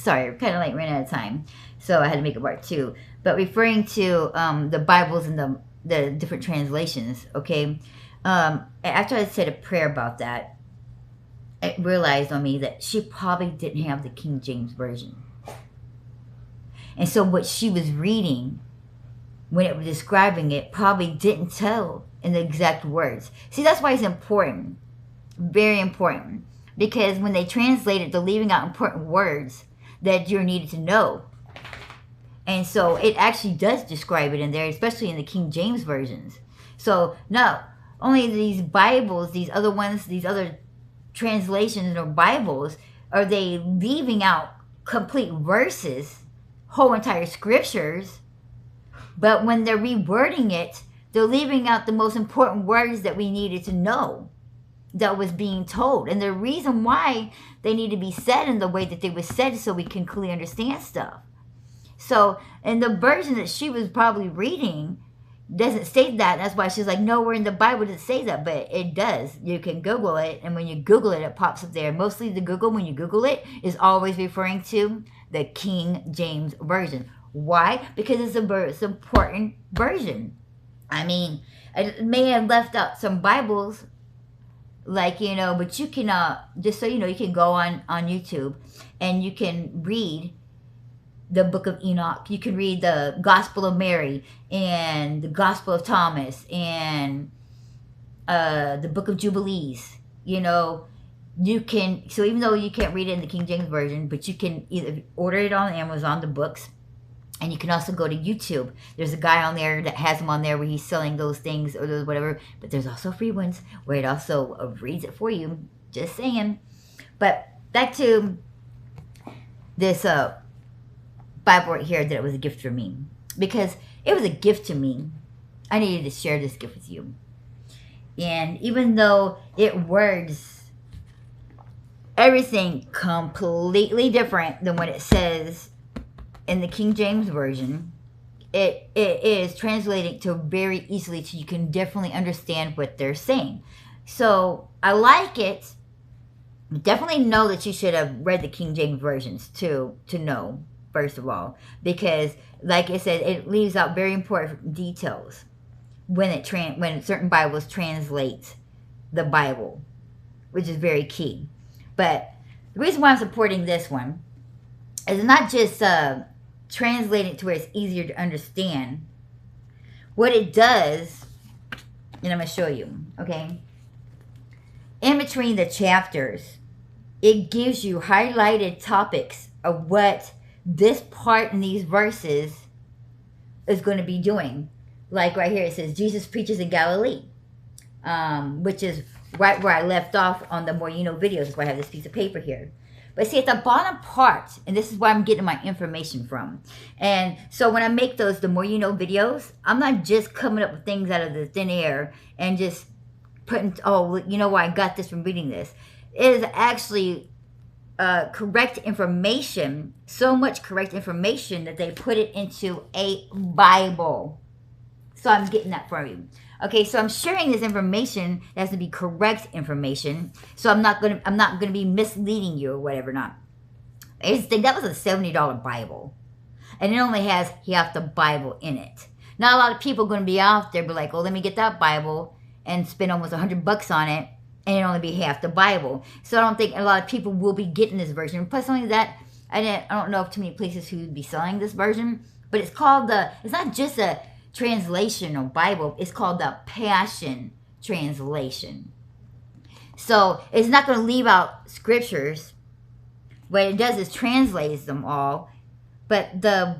sorry, kind of like ran out of time, so I had to make a part 2. But referring to the Bibles and the different translations, okay? After I said a prayer about that, it realized on me that she probably didn't have the King James Version. And so what she was reading, when it was describing it, probably didn't tell in the exact words. See, that's why it's important. Very important. Because when they translate it, they're leaving out important words that you're needed to know. And so it actually does describe it in there, especially in the King James versions. So not only these Bibles, these other ones, these other translations or Bibles, are they leaving out complete verses, whole entire scriptures, but when they're rewording it, they're leaving out the most important words that we needed to know that was being told. And the reason why they need to be said in the way that they were said so we can clearly understand stuff. So, in the version that she was probably reading doesn't state that. That's why she's like, nowhere in the Bible does it say that, but it does. You can Google it, and when you Google it, it pops up there. Mostly the Google, when you Google it, is always referring to the King James Version. Why? Because it's an important version. I mean, I may have left out some Bibles, like, you know, but you can, just so you know, you can go on YouTube, and you can read the Book of Enoch. You can read the Gospel of Mary and the Gospel of Thomas and the Book of Jubilees. You know, you can, so even though you can't read it in the King James Version, but you can either order it on Amazon, the books, and you can also go to YouTube. There's a guy on there that has them on there where he's selling those things or those whatever, but there's also free ones where it also reads it for you. Just saying. But back to this Bible right here, that it was a gift for me, because it was a gift to me. I needed to share this gift with you. And even though it words everything completely different than what it says in the King James Version, it is translated to very easily, so you can definitely understand what they're saying. So I like it. Definitely know that you should have read the King James Versions to know, first of all, because like I said, it leaves out very important details when certain Bibles translate the Bible, which is very key. But the reason why I'm supporting this one is not just translate it to where it's easier to understand. What it does, and I'm going to show you, okay? In between the chapters, it gives you highlighted topics of what this part in these verses is going to be doing. Like right here, it says, Jesus preaches in Galilee, which is right where I left off on the More You Know videos. That's why I have this piece of paper here. But see, at the bottom part, and this is where I'm getting my information from. And so when I make those The More You Know videos, I'm not just coming up with things out of the thin air and just putting, oh, you know why I got this from reading this. It is actually correct information, so much correct information that they put it into a Bible. So I'm getting that from you. Okay, so I'm sharing this information that has to be correct information. So I'm not gonna be misleading you or whatever. Not. I just think that was a $70 Bible, and it only has half the Bible in it. Not a lot of people are gonna be out there, be like, "Oh, let me get that Bible and spend almost $100 on it, and it only be half the Bible." So I don't think a lot of people will be getting this version. Plus, only that, I don't know of too many places who would be selling this version. But it's called it's not just a translation of Bible, it's called the Passion Translation. So it's not going to leave out scriptures. What it does is translates them all. But the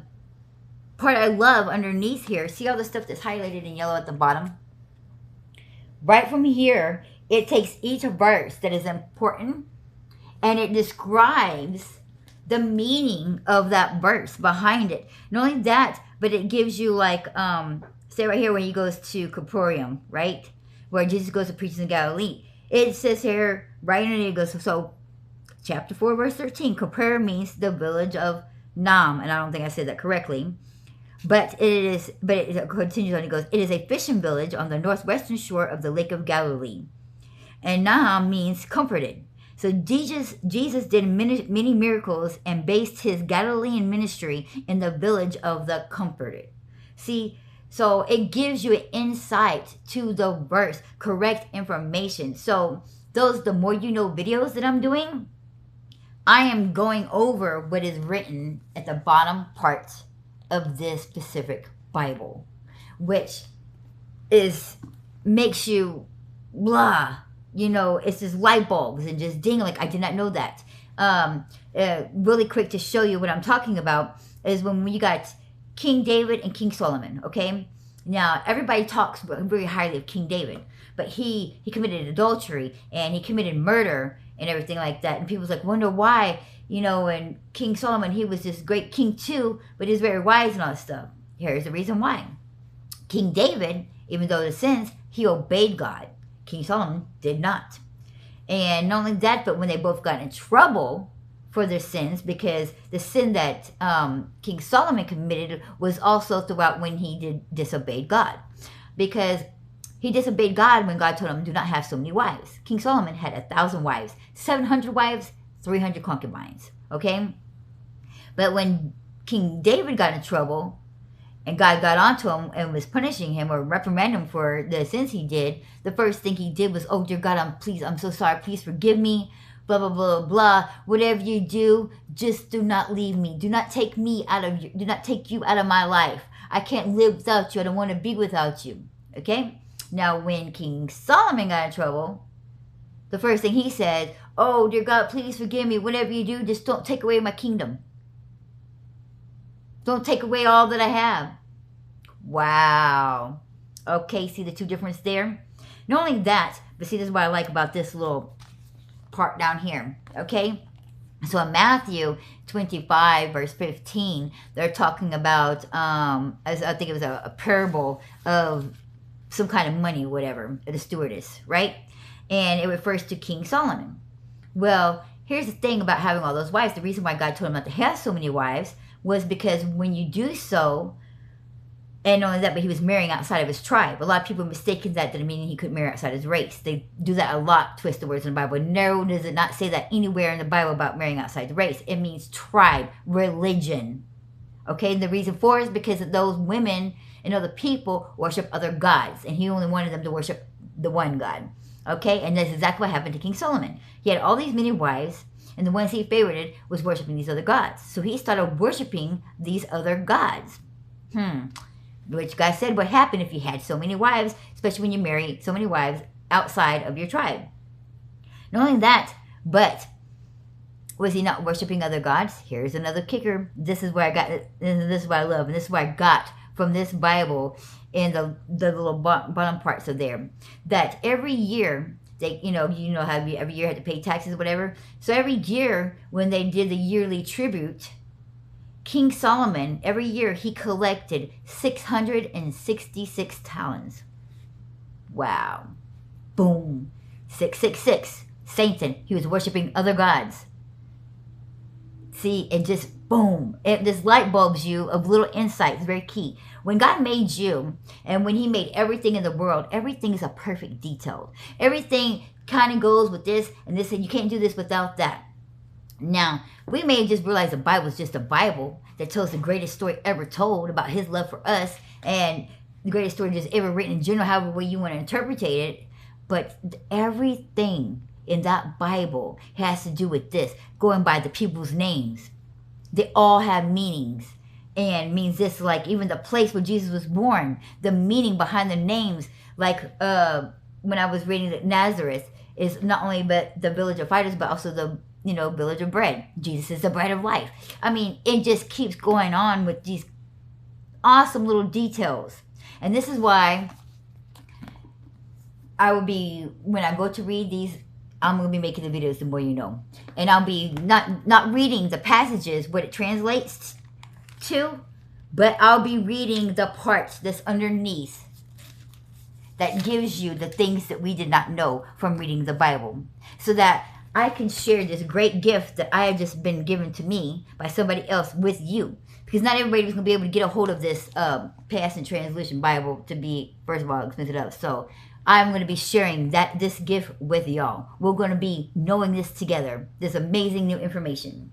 part I love underneath here, see all the stuff that's highlighted in yellow at the bottom? Right from here, it takes each verse that is important and it describes the meaning of that verse behind it. Not only that, but it gives you like, say right here when he goes to Capernaum, right? Where Jesus goes to preach in Galilee. It says here, right underneath, it goes, so chapter 4, verse 13, Capernaum means the village of Nam. And I don't think I said that correctly. But it continues on, it goes, it is a fishing village on the northwestern shore of the Lake of Galilee. And Nahum means comforted. So Jesus did many miracles and based his Galilean ministry in the village of the Comforted. See, so it gives you an insight to the verse, correct information. So the more you know videos that I'm doing, I am going over what is written at the bottom part of this specific Bible, which makes you blah. It's just light bulbs and just ding, like I did not know that. Really quick to show you what I'm talking about is when you got King David and King Solomon, okay? Now, everybody talks very highly of King David, but he committed adultery and he committed murder and everything like that. And people's like, wonder why, and King Solomon, he was this great king too, but he's very wise and all that stuff. Here's the reason why. King David, even though the sins, he obeyed God. King Solomon did not. And not only that, but when they both got in trouble for their sins, because the sin that King Solomon committed was also throughout when he disobeyed God. Because he disobeyed God when God told him, do not have so many wives. King Solomon had 1,000 wives, 700 wives, 300 concubines. Okay? But when King David got in trouble, and God got onto him and was punishing him or reprimanding him for the sins he did, the first thing he did was, oh, dear God, I'm so sorry. Please forgive me. Blah, blah, blah, blah. Whatever you do, just do not leave me. Do not take me do not take you out of my life. I can't live without you. I don't want to be without you. Okay? Now, when King Solomon got in trouble, the first thing he said, oh, dear God, please forgive me. Whatever you do, just don't take away my kingdom. Don't take away all that I have. Wow. Okay, see the two differences there? Not only that, but see, this is what I like about this little part down here. Okay? So in Matthew 25, verse 15, they're talking about, as I think it was a parable of some kind of money, whatever, the stewardess, right? And it refers to King Solomon. Well, here's the thing about having all those wives. The reason why God told him not to have so many wives was because when you do so, and not only that, but he was marrying outside of his tribe. A lot of people mistaken that didn't mean he couldn't marry outside his race. They do that a lot, twist the words in the Bible. No, does it not say that anywhere in the Bible about marrying outside the race. It means tribe, religion. Okay, and the reason for it is because those women and other people worship other gods. And he only wanted them to worship the one God. Okay, and that's exactly what happened to King Solomon. He had all these many wives, and the ones he favorited was worshiping these other gods. So he started worshiping these other gods. Which God said would happen if you had so many wives, especially when you marry so many wives outside of your tribe. Not only that, but was he not worshiping other gods? Here's another kicker. This is where I got, this is what I love, and this is what I got from this Bible in the little bottom parts of there. That every year, they, how every year had to pay taxes or whatever. So every year when they did the yearly tribute, King Solomon, every year he collected 666 talents. Wow. Boom. 666. Satan. He was worshiping other gods. See, it just, boom. This light bulbs you of little insights. Very key. When God made you, and when he made everything in the world, everything is a perfect detail. Everything kind of goes with this and this, and you can't do this without that. Now, we may just realize the Bible is just a Bible that tells the greatest story ever told about his love for us and the greatest story just ever written in general, however way you want to interpret it. But everything in that Bible has to do with this, going by the people's names. They all have meanings and means this, like even the place where Jesus was born, the meaning behind the names, like when I was reading that Nazareth is not only but the village of fighters, but also the village of bread. Jesus is the bread of life. I mean, it just keeps going on with these awesome little details. And this is why I will be, when I go to read these, I'm going to be making the videos the more you know. And I'll be not reading the passages, what it translates to, but I'll be reading the parts that's underneath that gives you the things that we did not know from reading the Bible. So that I can share this great gift that I have just been given to me by somebody else with you. Because not everybody was going to be able to get a hold of this Passion Translation Bible to be, first of all, expensive up. So I'm going to be sharing this gift with y'all. We're going to be knowing this together. This amazing new information.